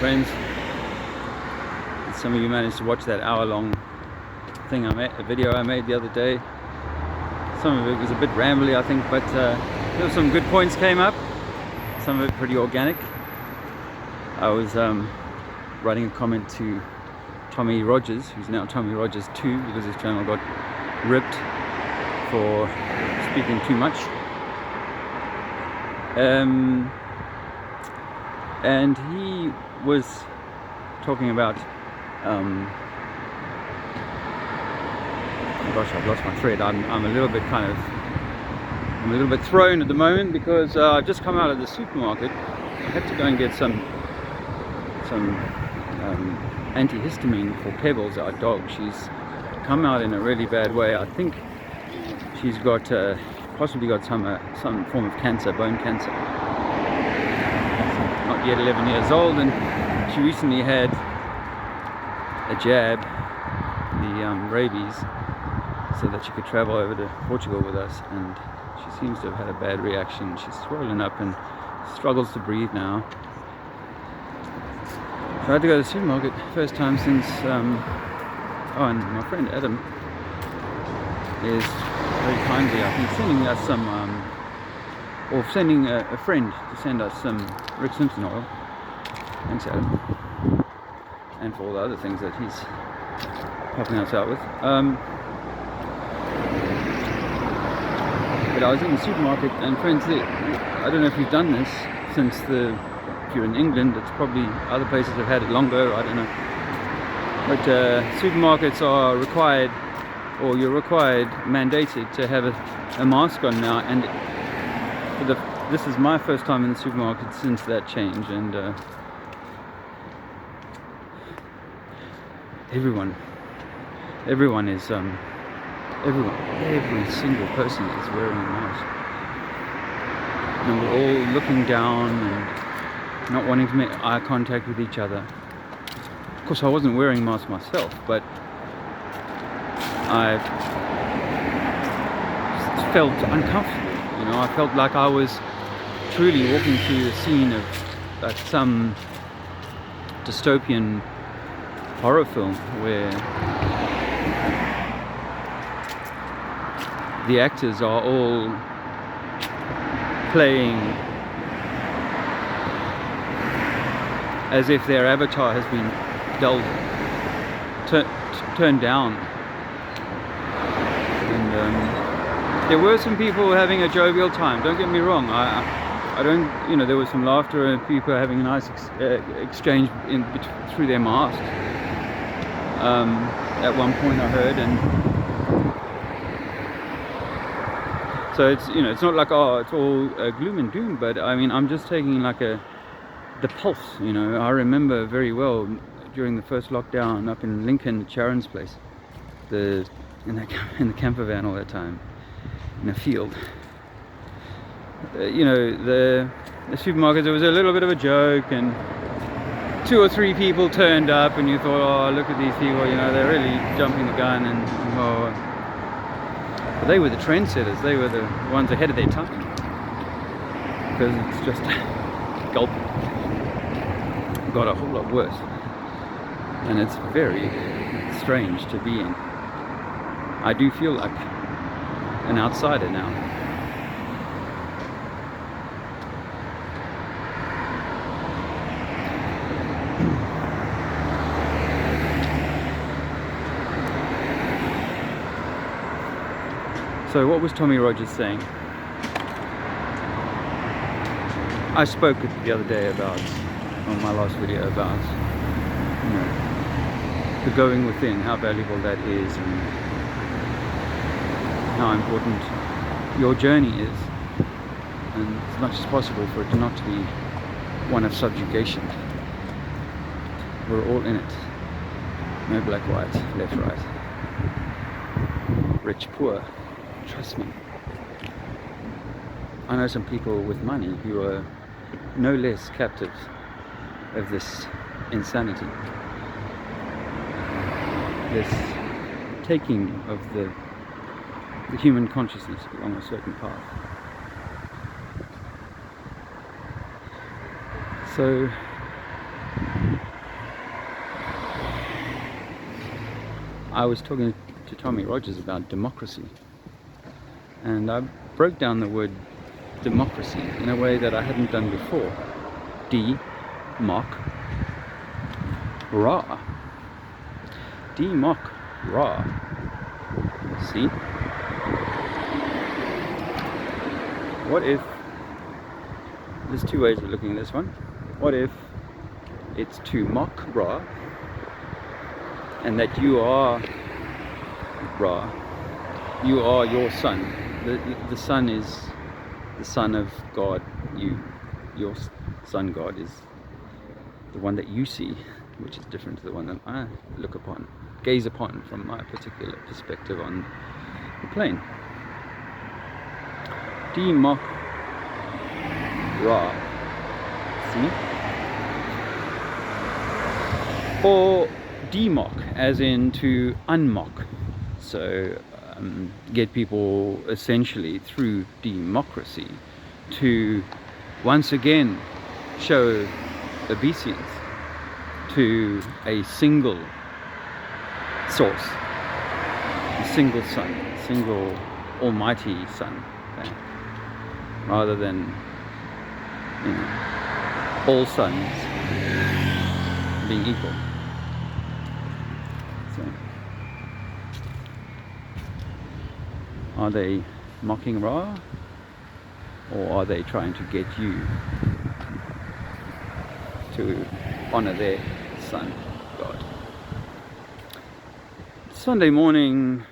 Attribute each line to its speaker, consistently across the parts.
Speaker 1: friends. And some of you managed to watch that hour-long thing I made, a video I made the other day. Some of it was a bit rambly, I think, but there were some good points came up. Some of it pretty organic. I was writing a comment to Tommy Rogers, who's now Tommy Rogers 2, because his channel got ripped for speaking too much. And he was talking about oh gosh, I've lost my thread. I'm a little bit thrown at the moment, because I've just come out of the supermarket. I had to go and get some antihistamine for Pebbles, our dog. She's come out in a really bad way. I think she's got possibly got some form of cancer, bone cancer. Not yet 11 years old, and she recently had a jab, the rabies, so that she could travel over to Portugal with us, and she seems to have had a bad reaction. She's swollen up and struggles to breathe now. So I had to go to the supermarket, first time since oh, and my friend Adam is very kindly, I think, sending us some or sending a friend to send us some Rick Simpson oil. Thanks, Adam, and for all the other things that he's helping us out with. But I was in the supermarket, and friends, I don't know if you've done this since if you're in England, it's probably other places have had it longer, I don't know. But supermarkets are required, or you're required, mandated to have a mask on now, and this is my first time in the supermarket since that change, and every single person is wearing a mask, and we're all looking down and not wanting to make eye contact with each other. Of course, I wasn't wearing a mask myself, but I felt uncomfortable. You know, I felt like I was truly walking through the scene of like some dystopian horror film where the actors are all playing as if their avatar has been turned down. And there were some people having a jovial time, don't get me wrong. I don't, you know, there was some laughter and people having a nice exchange through their masks. At one point I heard, and so it's, you know, it's not like, oh, it's all gloom and doom, but I mean, I'm just taking like the pulse, you know. I remember very well during the first lockdown up in Lincoln, Sharon's place, in the camper van all that time, in a field. You know, the supermarket, there was a little bit of a joke, and 2 or 3 people turned up, and you thought, oh, look at these people, you know, they're really jumping the gun, and oh. But they were the trendsetters, they were the ones ahead of their time, because it's just gulp. Got a whole lot worse, and it's very strange to be in. I do feel like an outsider now. So what was Tommy Rogers saying? I spoke the other day about, on my last video, about, you know, the going within, how valuable that is, and how important your journey is, and as much as possible for it not to be one of subjugation. We're all in it. No black, white, left, right, rich, poor. Trust me. I know some people with money who are no less captives of this insanity, this taking of the human consciousness along a certain path. So I was talking to Tommy Rogers about democracy, and I broke down the word democracy in a way that I hadn't done before. Ra. Ra. See? What if, there's two ways of looking at this one. What if it's to mock Ra, and that you are Ra, you are your son. The son is the son of God. Your son God is the one that you see, which is different to the one that I look upon, gaze upon from my particular perspective on the plane. Demock Ra. See? Or demock, as in to unmock. So get people essentially through democracy to once again show obeisance to a single source, a single son, a single almighty son, okay? Rather than, you know, all sons being equal. So, are they mocking Ra, or are they trying to get you to honor their son, God? Sunday morning,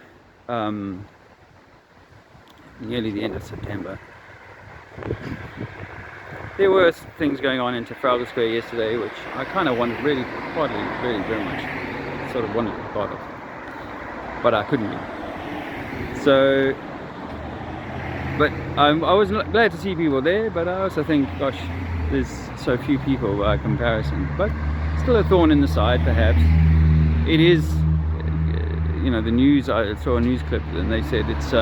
Speaker 1: nearly the end of September, there were things going on in Trafalgar Square yesterday, which I kind of wanted really very much, sort of wanted to be part of, but I couldn't be. So, but I was glad to see people there, but I also think, gosh, there's so few people by comparison, but still a thorn in the side perhaps. It is, you know, the news, I saw a news clip and they said it's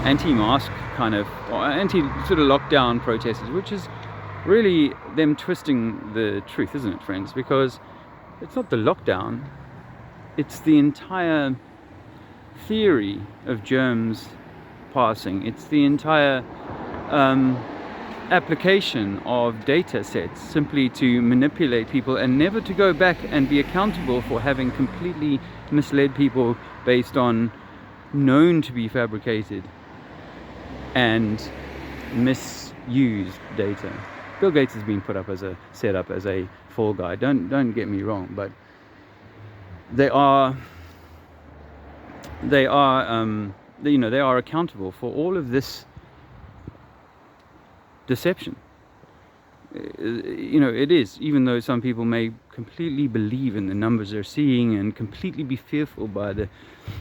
Speaker 1: anti-mask kind of, or anti sort of lockdown protesters, which is really them twisting the truth, isn't it, friends? Because it's not the lockdown, it's the entire theory of germs passing. It's the entire application of data sets simply to manipulate people and never to go back and be accountable for having completely misled people based on known to be fabricated and misused data. Bill Gates has been set up as a fall guy. Don't get me wrong, but they are you know, they are accountable for all of this deception. You know, it is, even though some people may completely believe in the numbers they're seeing and completely be fearful by the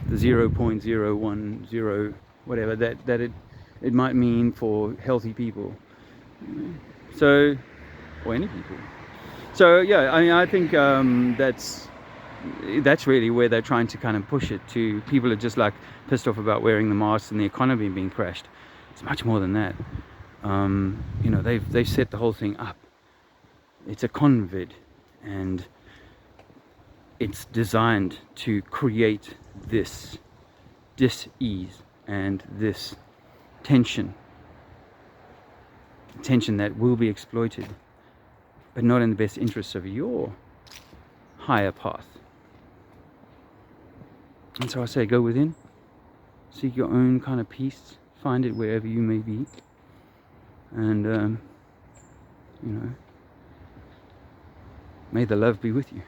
Speaker 1: 0.010 whatever that it might mean for healthy people, so, or any people. So yeah, I mean, I think that's really where they're trying to kind of push it to. People are just like pissed off about wearing the masks and the economy being crashed. It's much more than that. You know, they've set the whole thing up. It's a convid, and it's designed to create this dis-ease and this tension that will be exploited, but not in the best interests of your higher path. And so I say, go within, seek your own kind of peace, find it wherever you may be, and you know, may the love be with you.